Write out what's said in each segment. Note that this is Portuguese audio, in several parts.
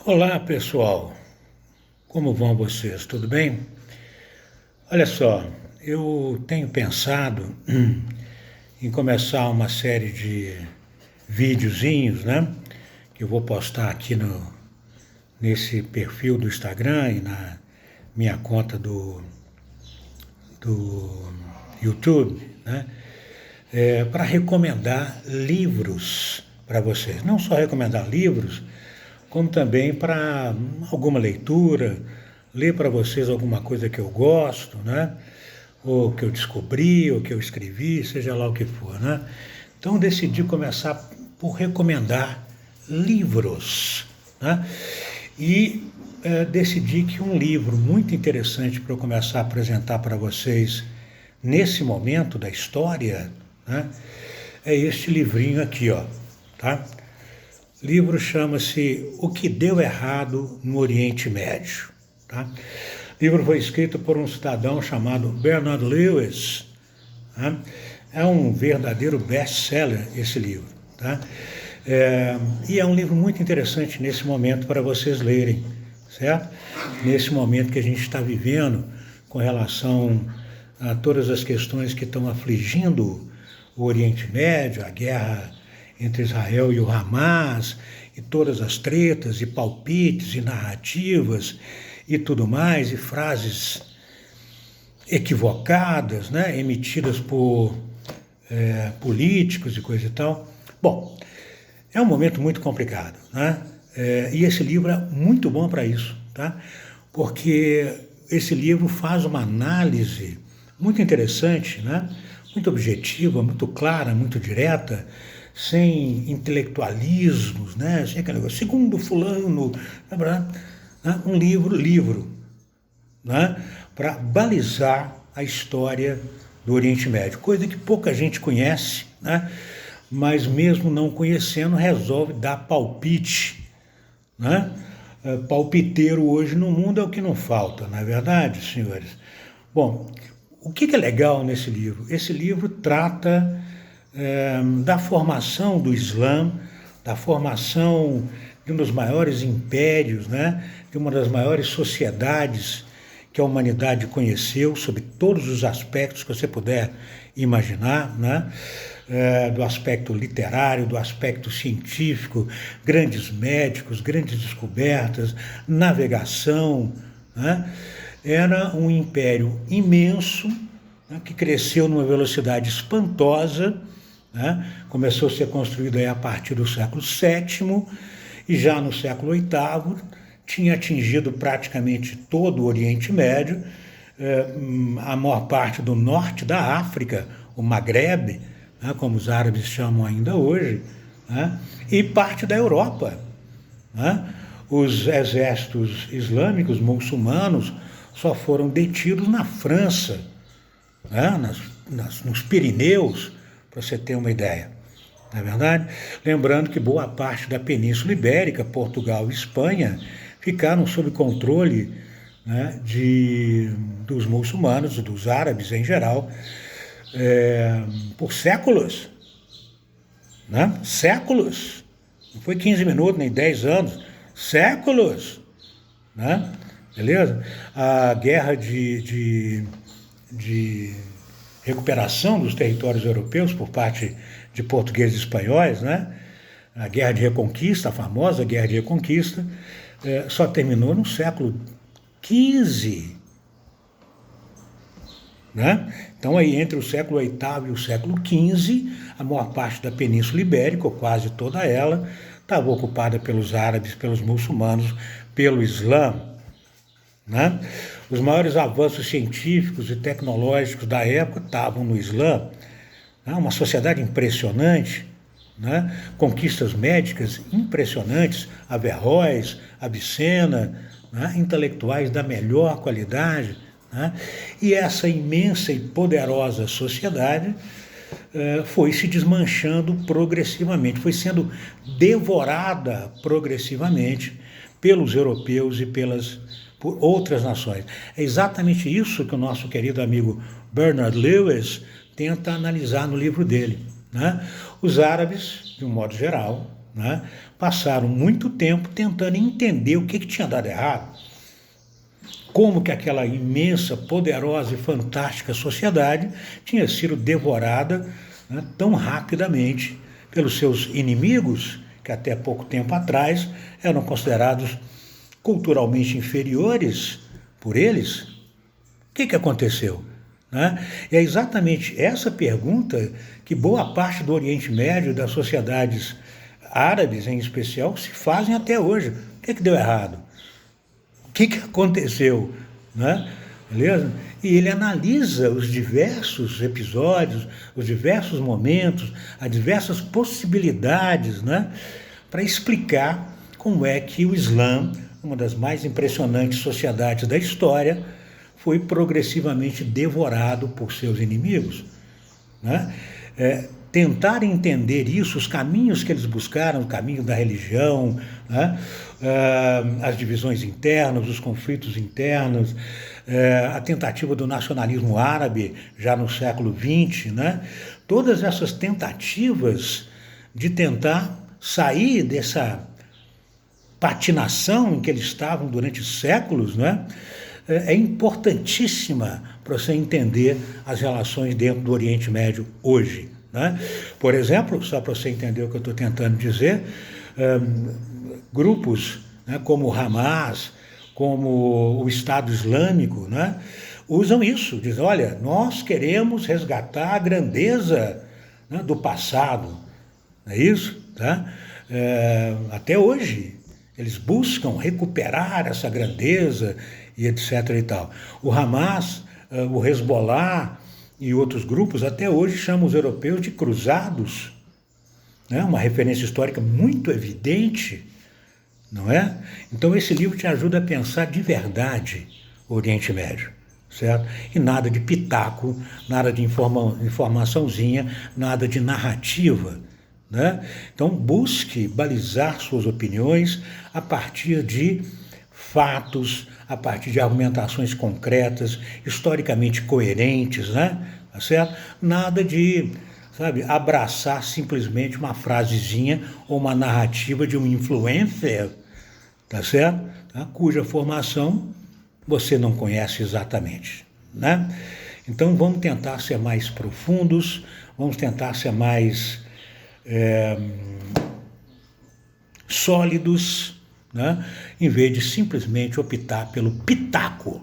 Olá, pessoal. Como vão vocês? Tudo bem? Olha só, eu tenho pensado em começar uma série de videozinhos, né? Que eu vou postar aqui nesse perfil do Instagram e na minha conta do YouTube, né? Para recomendar livros para vocês. Não só recomendar livros, como também para alguma leitura, ler para vocês alguma coisa que eu gosto, né? Ou que eu descobri, ou que eu escrevi, seja lá o que for, né? Então decidi começar por recomendar livros, né? E decidi que um livro muito interessante para eu começar a apresentar para vocês nesse momento da história, né, é este livrinho aqui, ó, tá? O livro chama-se O que Deu Errado no Oriente Médio. Tá? O livro foi escrito por um cidadão chamado Bernard Lewis. Tá? É um verdadeiro best-seller esse livro. Tá? E é um livro muito interessante nesse momento para vocês lerem, certo? Nesse momento que a gente está vivendo com relação a todas as questões que estão afligindo o Oriente Médio, a guerra entre Israel e o Hamas, e todas as tretas, e palpites, e narrativas, e tudo mais, e frases equivocadas, né, emitidas por políticos e coisa e tal. Bom, é um momento muito complicado, né? E esse livro é muito bom para isso, tá? Porque esse livro faz uma análise muito interessante, né? Muito objetiva, muito clara, muito direta, sem intelectualismos, né? Sem aquele negócio, segundo fulano, né? Um livro, né? Para balizar a história do Oriente Médio, coisa que pouca gente conhece, né? Mas mesmo não conhecendo, resolve dar palpite, né? Palpiteiro hoje no mundo é o que não falta, não é verdade, senhores? Bom, o que é legal nesse livro? Esse livro trata da formação do Islã, da formação de um dos maiores impérios, né? De uma das maiores sociedades que a humanidade conheceu, sob todos os aspectos que você puder imaginar, né? Do aspecto literário, do aspecto científico, grandes médicos, grandes descobertas, navegação, né? Era um império imenso, né, que cresceu numa velocidade espantosa, né? Começou a ser construído aí a partir do século VII e já no século VIII tinha atingido praticamente todo o Oriente Médio, a maior parte do norte da África, o Maghreb, né, como os árabes chamam ainda hoje, né, e parte da Europa. Né? Os exércitos islâmicos muçulmanos só foram detidos na França, né, nos Pirineus, para você ter uma ideia. Não é verdade? Lembrando que boa parte da Península Ibérica, Portugal e Espanha, ficaram sob controle, né, dos muçulmanos, dos árabes em geral, por séculos. Né? Séculos. Não foi 15 minutos, nem 10 anos. Séculos. Né? Beleza? A guerra de recuperação dos territórios europeus por parte de portugueses e espanhóis, né? A guerra de reconquista, a famosa guerra de reconquista, só terminou no século XV. Né? Então, aí, entre o século VIII e o século XV, a maior parte da Península Ibérica, ou quase toda ela, estava ocupada pelos árabes, pelos muçulmanos, pelo Islã. Né? Os maiores avanços científicos e tecnológicos da época estavam no Islã. Né? Uma sociedade impressionante, né? Conquistas médicas impressionantes, Averroes, Avicena, né? Intelectuais da melhor qualidade. Né? E essa imensa e poderosa sociedade foi se desmanchando progressivamente, foi sendo devorada progressivamente pelos europeus e por outras nações. É exatamente isso que o nosso querido amigo Bernard Lewis tenta analisar no livro dele. Né? Os árabes, de um modo geral, né, passaram muito tempo tentando entender o que tinha dado errado, como que aquela imensa, poderosa e fantástica sociedade tinha sido devorada, né, tão rapidamente pelos seus inimigos, que até pouco tempo atrás eram considerados culturalmente inferiores por eles. O que aconteceu? Né? E é exatamente essa pergunta que boa parte do Oriente Médio, das sociedades árabes em especial, se fazem até hoje. O que deu errado? O que aconteceu? Né? Beleza? E ele analisa os diversos episódios, os diversos momentos, as diversas possibilidades, né, para explicar como é que o Islã, uma das mais impressionantes sociedades da história, foi progressivamente devorado por seus inimigos. Né? Tentar entender isso, os caminhos que eles buscaram, o caminho da religião, né? As divisões internas, os conflitos internos, a tentativa do nacionalismo árabe já no século XX, né? Todas essas tentativas de tentar sair dessa patinação em que eles estavam durante séculos, né? É importantíssima para você entender as relações dentro do Oriente Médio hoje. Né? Por exemplo, só para você entender o que eu estou tentando dizer, grupos, né, como o Hamas, como o Estado Islâmico, né, usam isso, dizem, olha, nós queremos resgatar a grandeza, né, do passado, não é isso? Tá? Até hoje, eles buscam recuperar essa grandeza e etc. e tal. O Hamas, o Hezbollah e outros grupos até hoje chamam os europeus de cruzados, né? Uma referência histórica muito evidente, não é? Então esse livro te ajuda a pensar de verdade o Oriente Médio, certo? E nada de pitaco, nada de informaçãozinha, nada de narrativa, né? Então busque balizar suas opiniões a partir de fatos, a partir de argumentações concretas, historicamente coerentes, né? Tá certo? Nada de, sabe, abraçar simplesmente uma frasezinha ou uma narrativa de um influencer, tá certo? Tá? Cuja formação você não conhece exatamente, né? Então vamos tentar ser mais profundos, vamos tentar ser mais sólidos, né? Em vez de simplesmente optar pelo pitaco,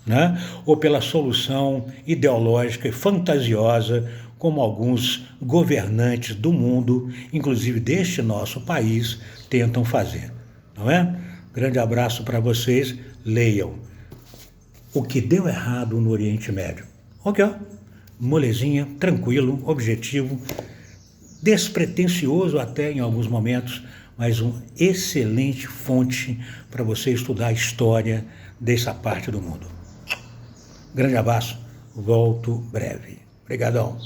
né? Ou pela solução ideológica e fantasiosa, como alguns governantes do mundo, inclusive deste nosso país, tentam fazer, não é? Grande abraço para vocês, leiam O que deu errado no Oriente Médio. Ok? Molezinha, tranquilo, objetivo, despretensioso até em alguns momentos, mas uma excelente fonte para você estudar a história dessa parte do mundo. Grande abraço, volto breve. Obrigadão.